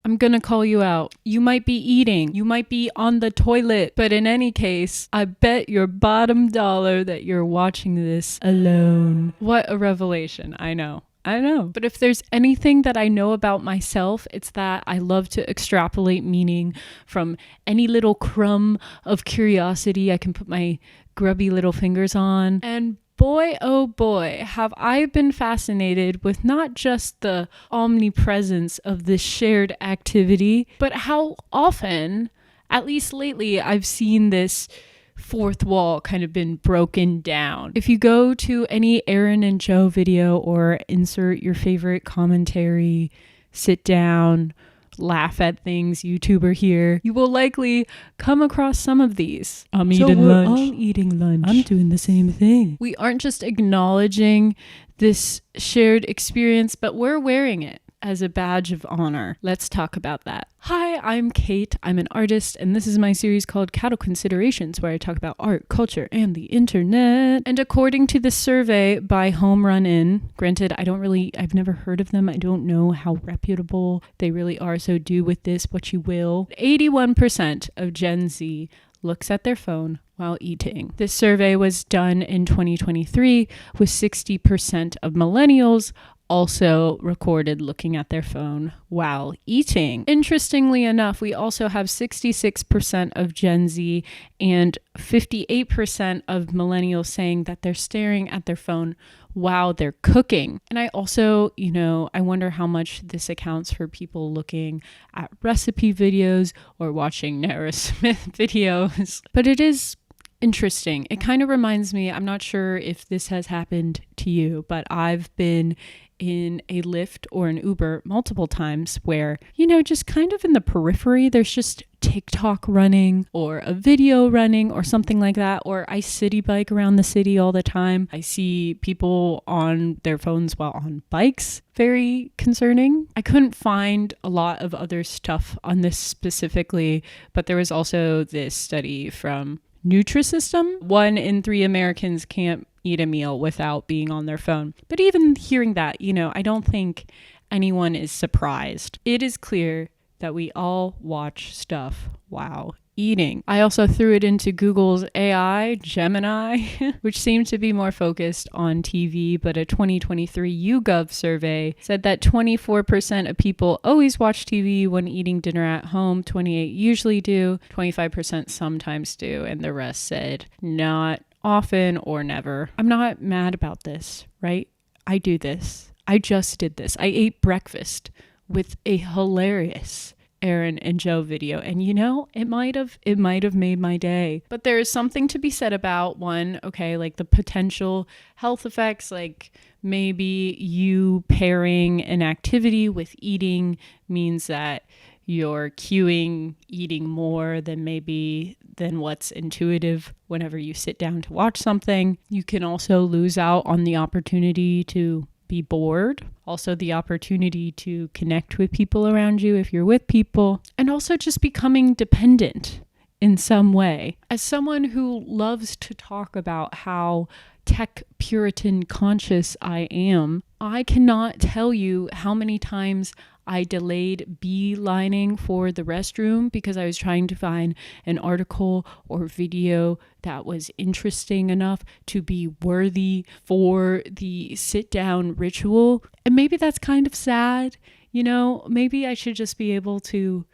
I'm gonna call you out. You might be eating, you might be on the toilet, but in any case, I bet your bottom dollar that you're watching this alone. What a revelation. I know. But if there's anything that I know about myself, it's that I love to extrapolate meaning from any little crumb of curiosity I can put my grubby little fingers on. And boy, oh boy, have I been fascinated with not just the omnipresence of this shared activity, but how often, at least lately, I've seen this fourth wall kind of been broken down. If you go to any Aaron and Joe video or insert your favorite commentary, sit down, laugh at things, YouTuber here, you will likely come across some of these. I'm eating lunch. All eating lunch. I'm doing the same thing. We aren't just acknowledging this shared experience, but we're wearing it as a badge of honor. Let's talk about that. Hi, I'm Kate. I'm an artist, and this is my series called Cattle Considerations, where I talk about art, culture, and the internet. And according to the survey by Home Run In, granted, I've never heard of them. I don't know how reputable they really are, so do with this what you will. 81% of Gen Z looks at their phone while eating. This survey was done in 2023 with 60% of millennials also recorded looking at their phone while eating. Interestingly enough, we also have 66% of Gen Z and 58% of millennials saying that they're staring at their phone while they're cooking. And I also, I wonder how much this accounts for people looking at recipe videos or watching Nara Smith videos. But it is interesting. It kind of reminds me, I'm not sure if this has happened to you, but I've been in a Lyft or an Uber multiple times where, just kind of in the periphery, there's just TikTok running or a video running or something like that. Or I city bike around the city all the time. I see people on their phones while on bikes. Very concerning. I couldn't find a lot of other stuff on this specifically, but there was also this study from Nutrisystem. 1 in 3 Americans can't eat a meal without being on their phone. But even hearing that, I don't think anyone is surprised. It is clear that we all watch stuff while eating. I also threw it into Google's AI, Gemini, which seemed to be more focused on TV, but a 2023 YouGov survey said that 24% of people always watch TV when eating dinner at home, 28% usually do, 25% sometimes do, and the rest said not often or never. I'm not mad about this, right? I do this. I just did this. I ate breakfast with a hilarious Aaron and Joe video, and it might have made my day. But there is something to be said about like the potential health effects, like maybe you pairing an activity with eating means that you're cueing eating more than what's intuitive whenever you sit down to watch something. You can also lose out on the opportunity to be bored, also the opportunity to connect with people around you if you're with people, and also just becoming dependent in some way. As someone who loves to talk about how tech Puritan conscious I am, I cannot tell you how many times I delayed beelining for the restroom because I was trying to find an article or video that was interesting enough to be worthy for the sit down ritual. And maybe that's kind of sad. Maybe I should just be able to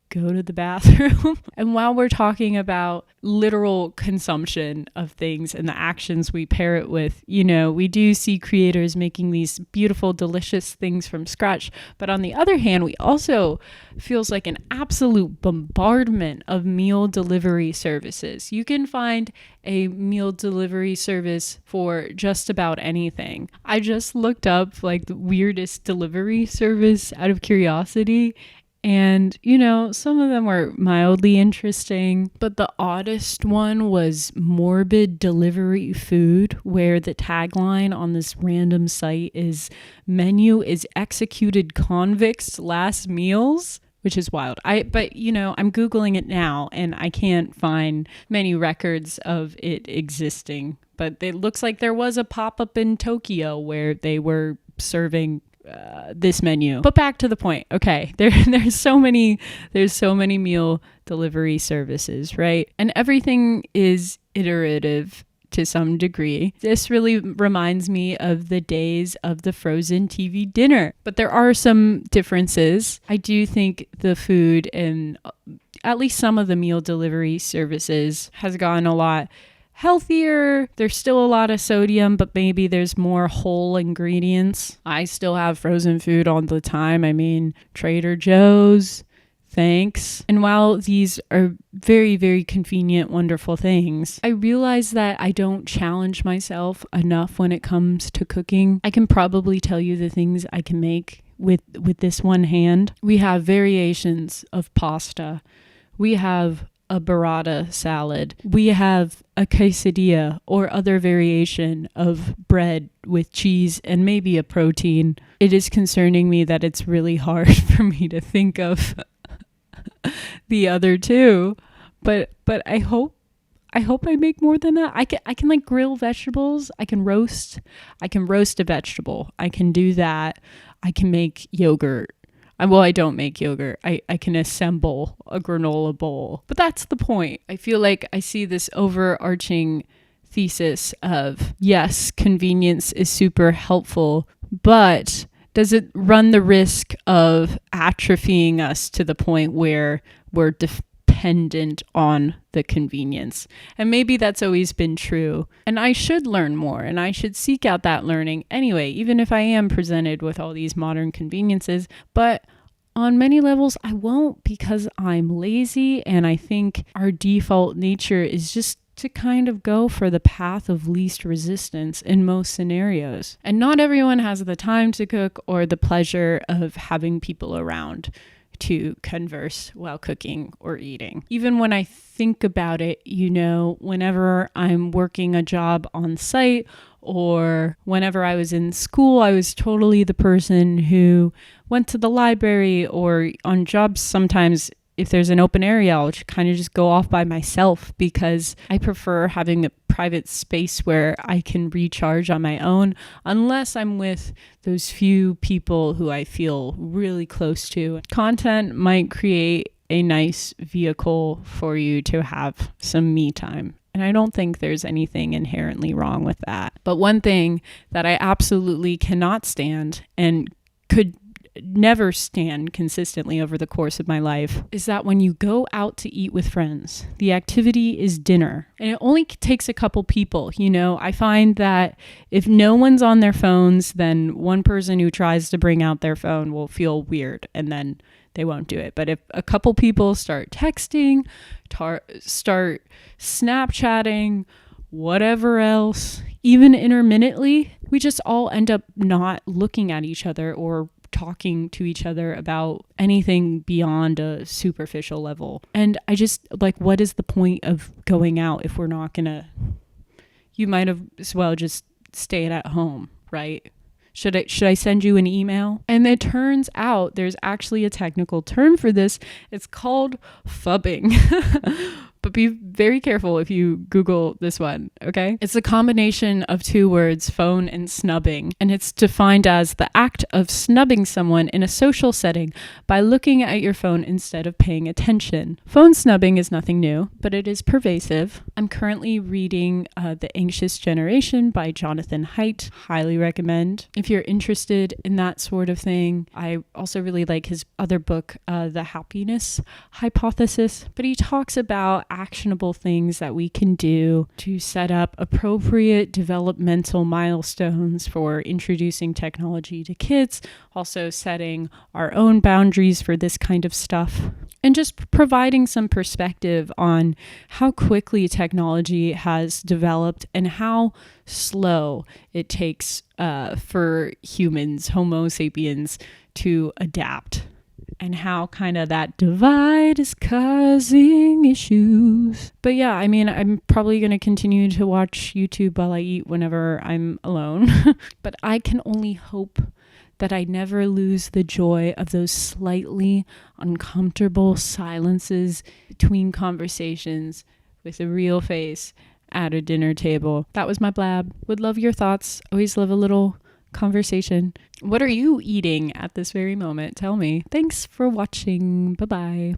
go to the bathroom. And while we're talking about literal consumption of things and the actions we pair it with, we do see creators making these beautiful, delicious things from scratch. But on the other hand, we also feels like an absolute bombardment of meal delivery services. You can find a meal delivery service for just about anything. I just looked up like the weirdest delivery service out of curiosity. And, some of them were mildly interesting, but the oddest one was morbid delivery food, where the tagline on this random site is menu is executed convicts' last meals, which is wild. I'm Googling it now and I can't find many records of it existing, but it looks like there was a pop-up in Tokyo where they were serving this menu. But back to the point. Okay, there's so many meal delivery services, right? And everything is iterative to some degree. This really reminds me of the days of the frozen TV dinner. But there are some differences. I do think the food in at least some of the meal delivery services has gotten a lot healthier. There's still a lot of sodium, but maybe there's more whole ingredients. I still have frozen food all the time. I mean, Trader Joe's, thanks. And while these are very, very convenient, wonderful things, I realize that I don't challenge myself enough when it comes to cooking. I can probably tell you the things I can make with this one hand. We have variations of pasta. We have a burrata salad. We have a quesadilla or other variation of bread with cheese and maybe a protein. It is concerning me that it's really hard for me to think of the other two, but I hope I make more than that. I can like grill vegetables. I can roast a vegetable. I can do that. I can make yogurt. Well, I don't make yogurt. I can assemble a granola bowl. But that's the point. I feel like I see this overarching thesis of, yes, convenience is super helpful, but does it run the risk of atrophying us to the point where we're dependent on the convenience? And maybe that's always been true. And I should learn more, and I should seek out that learning anyway, even if I am presented with all these modern conveniences. But on many levels, I won't, because I'm lazy, and I think our default nature is just to kind of go for the path of least resistance in most scenarios. And not everyone has the time to cook or the pleasure of having people around to converse while cooking or eating. Even when I think about it, whenever I'm working a job on site or whenever I was in school, I was totally the person who went to the library, or on jobs sometimes if there's an open area, I'll kind of just go off by myself because I prefer having a private space where I can recharge on my own, unless I'm with those few people who I feel really close to. Content might create a nice vehicle for you to have some me time. And I don't think there's anything inherently wrong with that. But one thing that I absolutely cannot stand and could never stand consistently over the course of my life is that when you go out to eat with friends, the activity is dinner. And it only takes a couple people. I find that if no one's on their phones, then one person who tries to bring out their phone will feel weird, and then they won't do it. But if a couple people start texting, start Snapchatting, whatever else, even intermittently, we just all end up not looking at each other or talking to each other about anything beyond a superficial level. And I just what is the point of going out if we're not gonna, you might have as well just stayed at home, right? Should I send you an email? And it turns out there's actually a technical term for this. It's called phubbing. But be very careful if you Google this one, okay? It's a combination of two words, phone and snubbing, and it's defined as the act of snubbing someone in a social setting by looking at your phone instead of paying attention. Phone snubbing is nothing new, but it is pervasive. I'm currently reading The Anxious Generation by Jonathan Haidt. Highly recommend if you're interested in that sort of thing. I also really like his other book, The Happiness Hypothesis, but he talks about actionable things that we can do to set up appropriate developmental milestones for introducing technology to kids, also setting our own boundaries for this kind of stuff, and just providing some perspective on how quickly technology has developed and how slow it takes for humans, Homo sapiens, to adapt. And how kind of that divide is causing issues. But yeah, I mean, I'm probably going to continue to watch YouTube while I eat whenever I'm alone. But I can only hope that I never lose the joy of those slightly uncomfortable silences between conversations with a real face at a dinner table. That was my blab. Would love your thoughts. Always love a little conversation. What are you eating at this very moment? Tell me. Thanks for watching. Bye-bye.